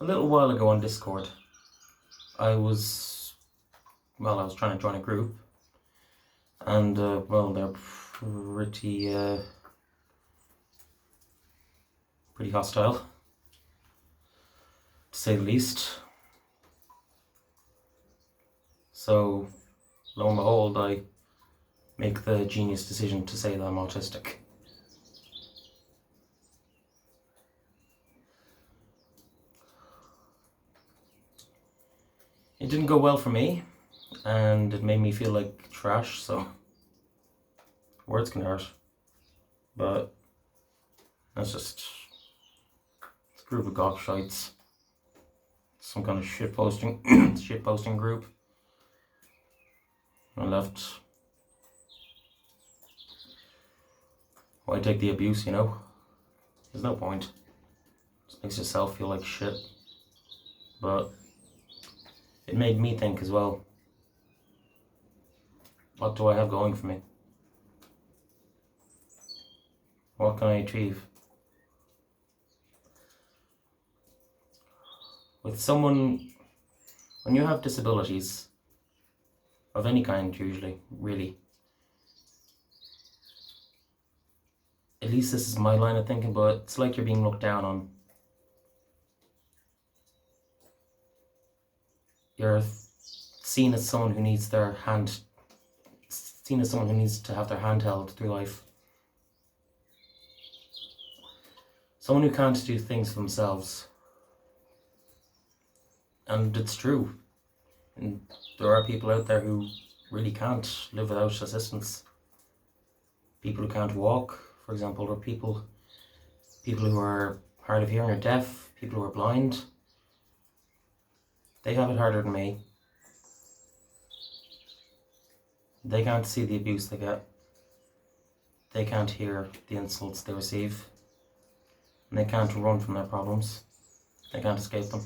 a little while ago on Discord, I was trying to join a group, and they're pretty hostile, to say the least. So, lo and behold, I make the genius decision to say that I'm autistic. It didn't go well for me, and it made me feel like trash, so words can hurt. But that's just a group of gobshites. Some kind of shitposting group. I left. Why take the abuse, you know? There's no point. It just makes yourself feel like shit. But it made me think as well. What do I have going for me? What can I achieve? With someone, when you have disabilities, of any kind usually, really, at least this is my line of thinking, but it's like you're being looked down on. You're seen as someone who needs to have their hand held through life. Someone who can't do things for themselves. And it's true. And there are people out there who really can't live without assistance. People who can't walk, for example, or people who are hard of hearing or deaf, people who are blind. They have it harder than me. They can't see the abuse they get. They can't hear the insults they receive. And they can't run from their problems. They can't escape them.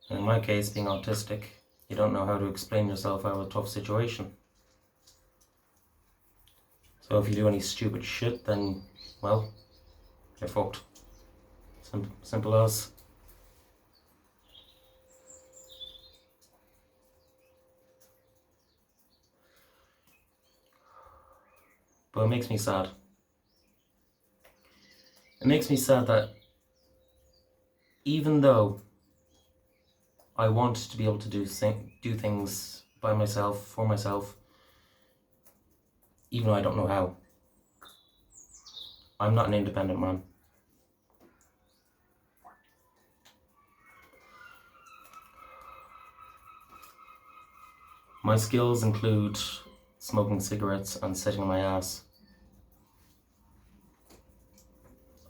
And in my case, being autistic, you don't know how to explain yourself out of a tough situation. So if you do any stupid shit, then, well, you're fucked. Simple as. But it makes me sad. It makes me sad that even though I want to be able to do things by myself, for myself, even though I don't know how, I'm not an independent man. My skills include smoking cigarettes and sitting on my ass.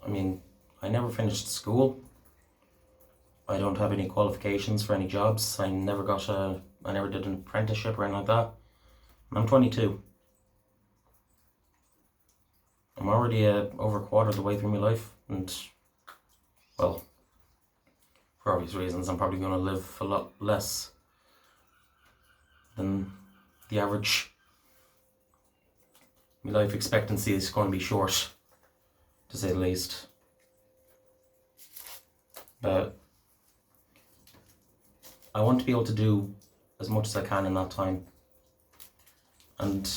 I mean, I never finished school. I don't have any qualifications for any jobs. I never did an apprenticeship or anything like that. And I'm 22. I'm already over a quarter of the way through my life, and, well, for obvious reasons, I'm probably going to live a lot less than the average. My life expectancy is going to be short, to say the least. But I want to be able to do as much as I can in that time. And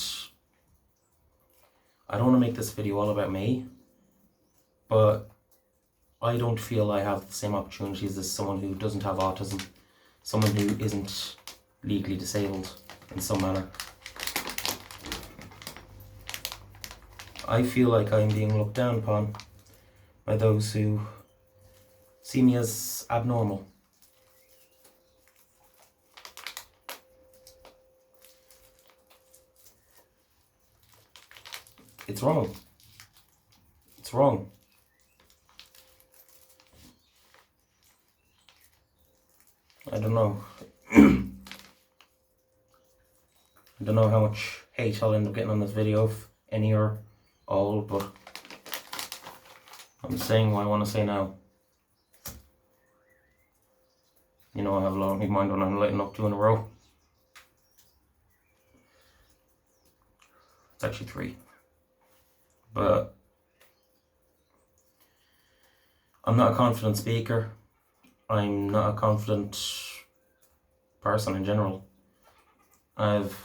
I don't want to make this video all about me, but I don't feel I have the same opportunities as someone who doesn't have autism, someone who isn't legally disabled in some manner. I feel like I'm being looked down upon by those who see me as abnormal. It's wrong. It's wrong. I don't know. I don't know how much hate I'll end up getting on this video, if any or all, but I'm saying what I want to say now. You know, I have a lot on my mind when I'm lighting up 2 in a row. It's actually 3. But I'm not a confident speaker. I'm not a confident person in general. I've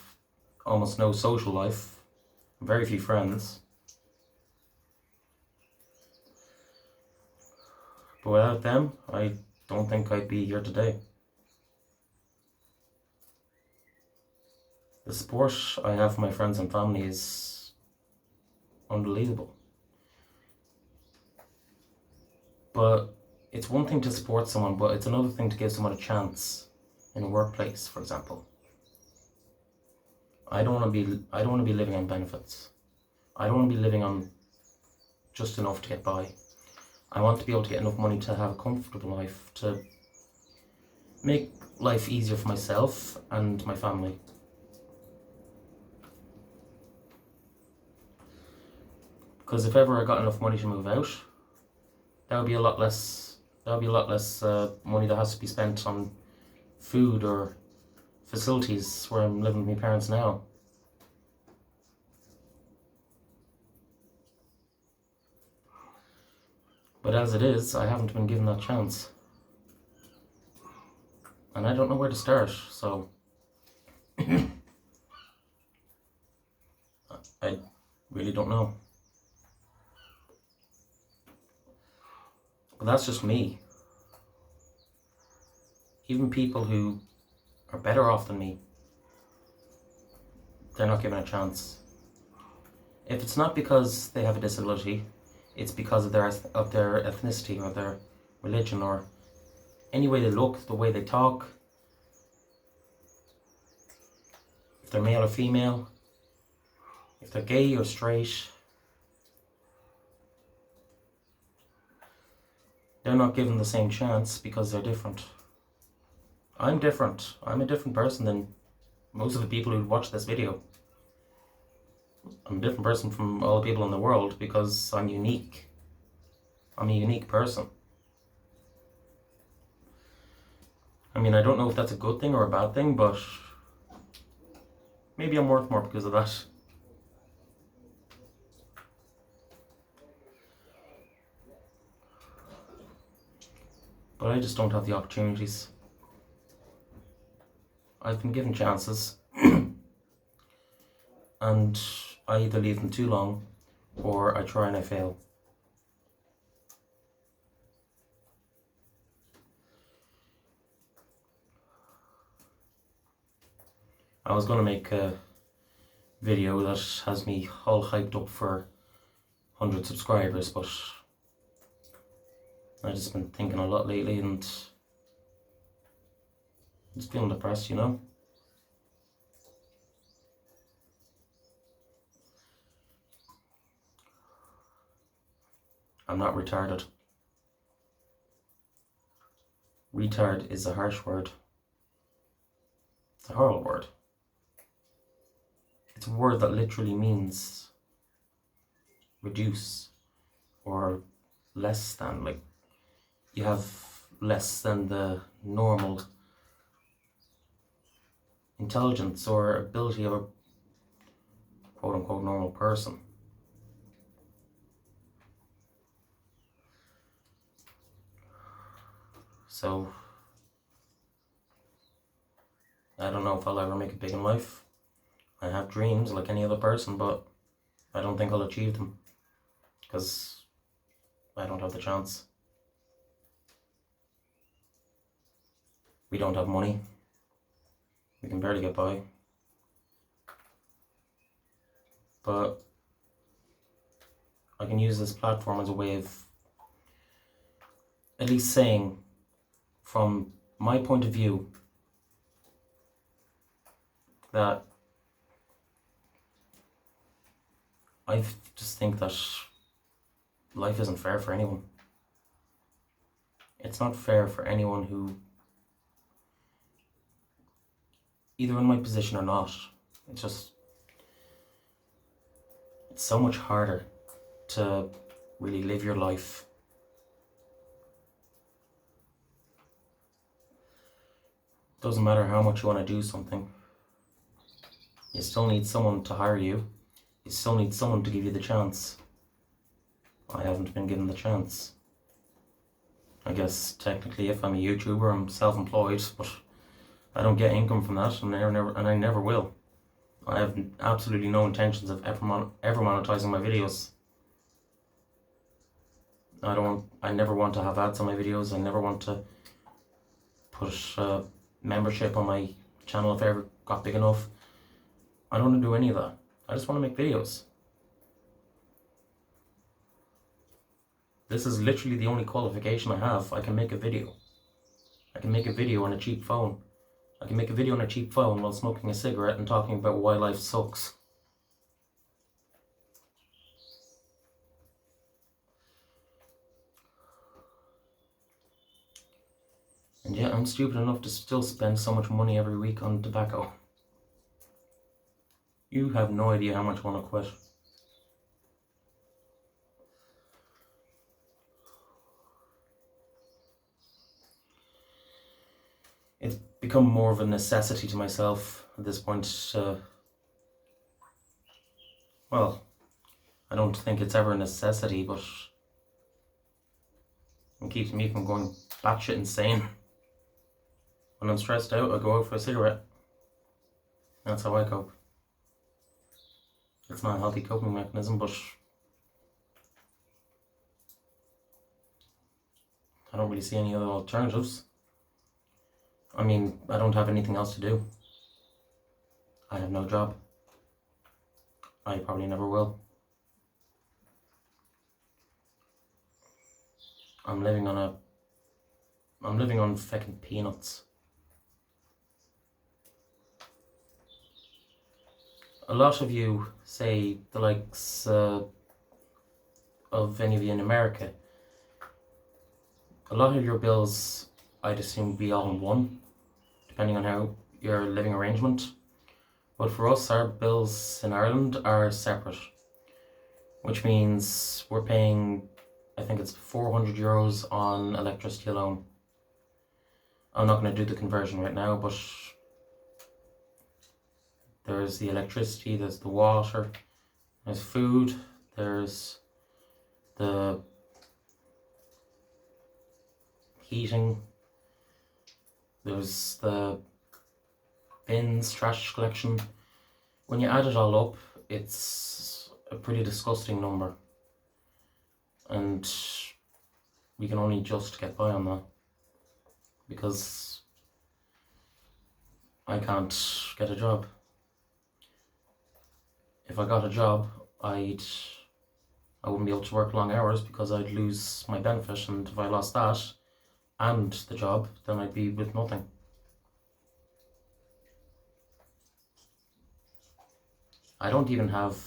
almost no social life, very few friends. But without them, I don't think I'd be here today. The support I have from my friends and family is unbelievable. But it's one thing to support someone, but it's another thing to give someone a chance in a workplace, for example. I don't want to be living on benefits. I don't want to be living on just enough to get by. I want to be able to get enough money to have a comfortable life, to make life easier for myself and my family. Because if ever I got enough money to move out, that would be a lot less money that has to be spent on food or facilities where I'm living with my parents now. But as it is, I haven't been given that chance. And I don't know where to start, so I really don't know. But that's just me. Even people who are better off than me, they're not given a chance. If it's not because they have a disability, it's because of their ethnicity or their religion or any way they look, the way they talk, if they're male or female, if they're gay or straight. They're not given the same chance because they're different. I'm different. I'm a different person than most of the people who watch this video. I'm a different person from all the people in the world because I'm unique. I'm a unique person. I mean, I don't know if that's a good thing or a bad thing, but maybe I'm worth more because of that. But I just don't have the opportunities. I've been given chances and I either leave them too long or I try and I fail. I was going to make a video that has me all hyped up for 100 subscribers, but I've just been thinking a lot lately and just feeling depressed, you know? I'm not retarded. Retard is a harsh word. It's a horrible word. It's a word that literally means reduce or less than, like you have less than the normal intelligence or ability of a quote-unquote normal person. So I don't know if I'll ever make it big in life. I have dreams like any other person, but I don't think I'll achieve them because I don't have the chance. We don't have money. We can barely get by. But I can use this platform as a way of at least saying, from my point of view, that I just think that life isn't fair for anyone. It's not fair for anyone who, either in my position or not, it's so much harder to really live your life. Doesn't matter how much you want to do something. You still need someone to hire you. You still need someone to give you the chance. I haven't been given the chance. I guess technically if I'm a YouTuber, I'm self-employed, but I don't get income from that, and I never will. I have absolutely no intentions of ever monetizing my videos. I never want to have ads on my videos. I never want to put membership on my channel if I ever got big enough. I don't want to do any of that. I just want to make videos. This is literally the only qualification I have. I can make a video. I can make a video on a cheap phone. I can make a video on a cheap phone while smoking a cigarette and talking about why life sucks. And yet I'm stupid enough to still spend so much money every week on tobacco. You have no idea how much I want to quit. It's become more of a necessity to myself at this point. Well, I don't think it's ever a necessity, but it keeps me from going batshit insane. When I'm stressed out, I go out for a cigarette. That's how I cope. It's not a healthy coping mechanism, but I don't really see any other alternatives. I mean, I don't have anything else to do. I have no job. I probably never will. I'm living on fucking peanuts. A lot of you say the likes of any of you in America, a lot of your bills I'd assume would be all in one, depending on how your living arrangement. But for us, our bills in Ireland are separate, which means we're paying, I think it's €400 on electricity alone. I'm not going to do the conversion right now, but there's the electricity, there's the water, there's food, there's the heating, there's the bins, trash collection. When you add it all up, it's a pretty disgusting number. And we can only just get by on that. Because I can't get a job. If I got a job, I wouldn't be able to work long hours because I'd lose my benefit, and if I lost that and the job, then I'd be with nothing. I don't even have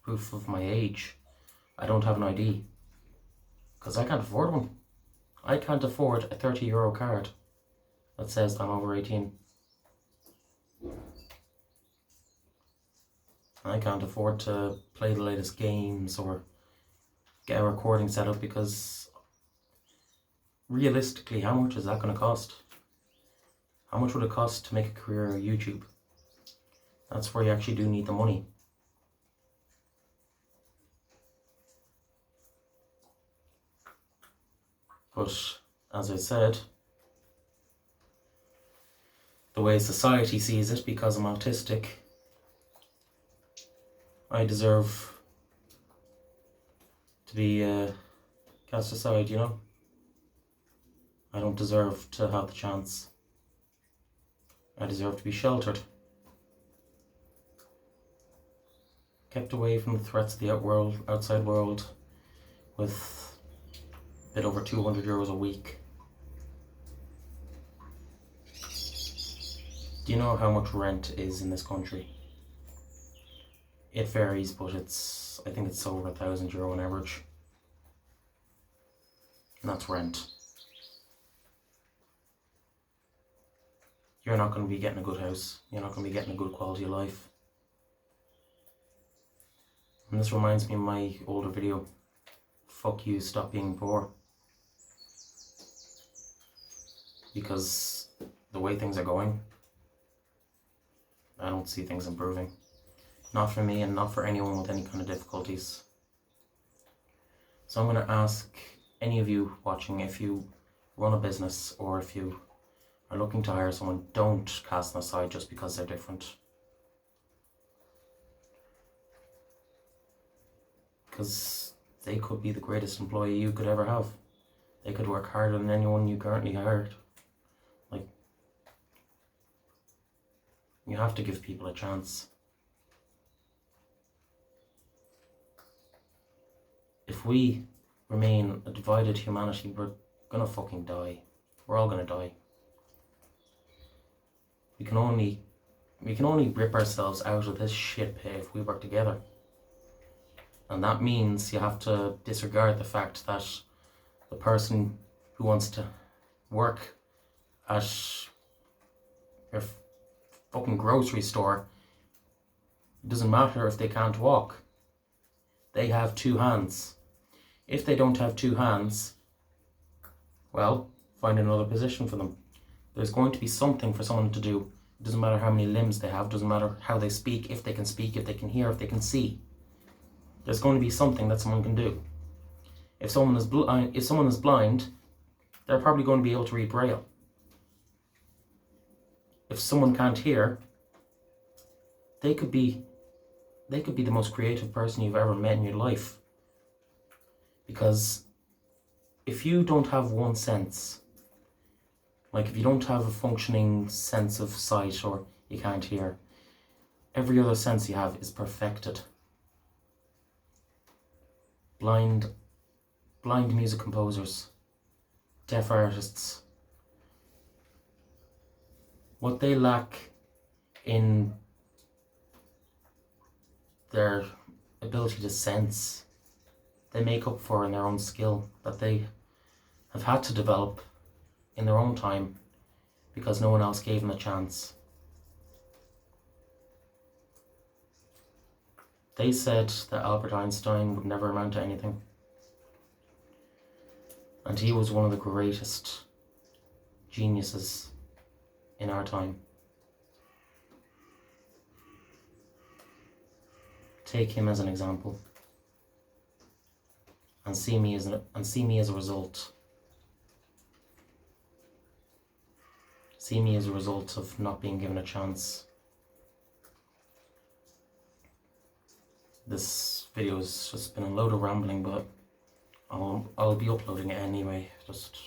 proof of my age. I don't have an ID because I can't afford one. I can't afford a €30 card that says I'm over 18. I can't afford to play the latest games or get a recording set up because realistically, how much is that going to cost? How much would it cost to make a career on YouTube? That's where you actually do need the money. But as I said, the way society sees it, because I'm autistic, I deserve to be cast aside, you know? I don't deserve to have the chance. I deserve to be sheltered. Kept away from the threats of the outside world with a bit over €200 a week. Do you know how much rent is in this country? It varies, but I think it's over €1,000 on average. And that's rent. You're not going to be getting a good house. You're not going to be getting a good quality of life. And this reminds me of my older video, fuck you, stop being poor. Because the way things are going, I don't see things improving. Not for me and not for anyone with any kind of difficulties. So I'm going to ask any of you watching, if you run a business or if you are looking to hire someone, don't cast them aside just because they're different. Because they could be the greatest employee you could ever have. They could work harder than anyone you currently hired. Like, you have to give people a chance. If we remain a divided humanity, we're gonna fucking die. We're all gonna die. We can only rip ourselves out of this shit pit if we work together. And that means you have to disregard the fact that the person who wants to work at your fucking grocery store, it doesn't matter if they can't walk. They have 2 hands. If they don't have 2 hands, well, find another position for them. There's going to be something for someone to do. It doesn't matter how many limbs they have, doesn't matter how they speak, if they can hear, if they can see. There's going to be something that someone can do. If someone is blind, they're probably going to be able to read Braille. If someone can't hear, they could be the most creative person you've ever met in your life. Because if you don't have one sense, like if you don't have a functioning sense of sight or you can't hear, every other sense you have is perfected. Blind music composers, deaf artists, what they lack in their ability to sense, they make up for in their own skill that they have had to develop in their own time because no one else gave them a chance. They said that Albert Einstein would never amount to anything. And he was one of the greatest geniuses in our time. Take him as an example. And see me as a result. See me as a result of not being given a chance. This video has just been a load of rambling, but I'll be uploading it anyway. Just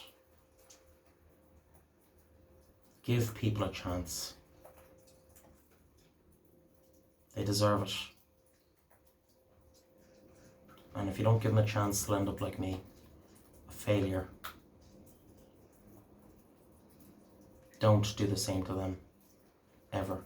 give people a chance. They deserve it. And if you don't give them a chance, they'll end up like me, a failure. Don't do the same to them, ever.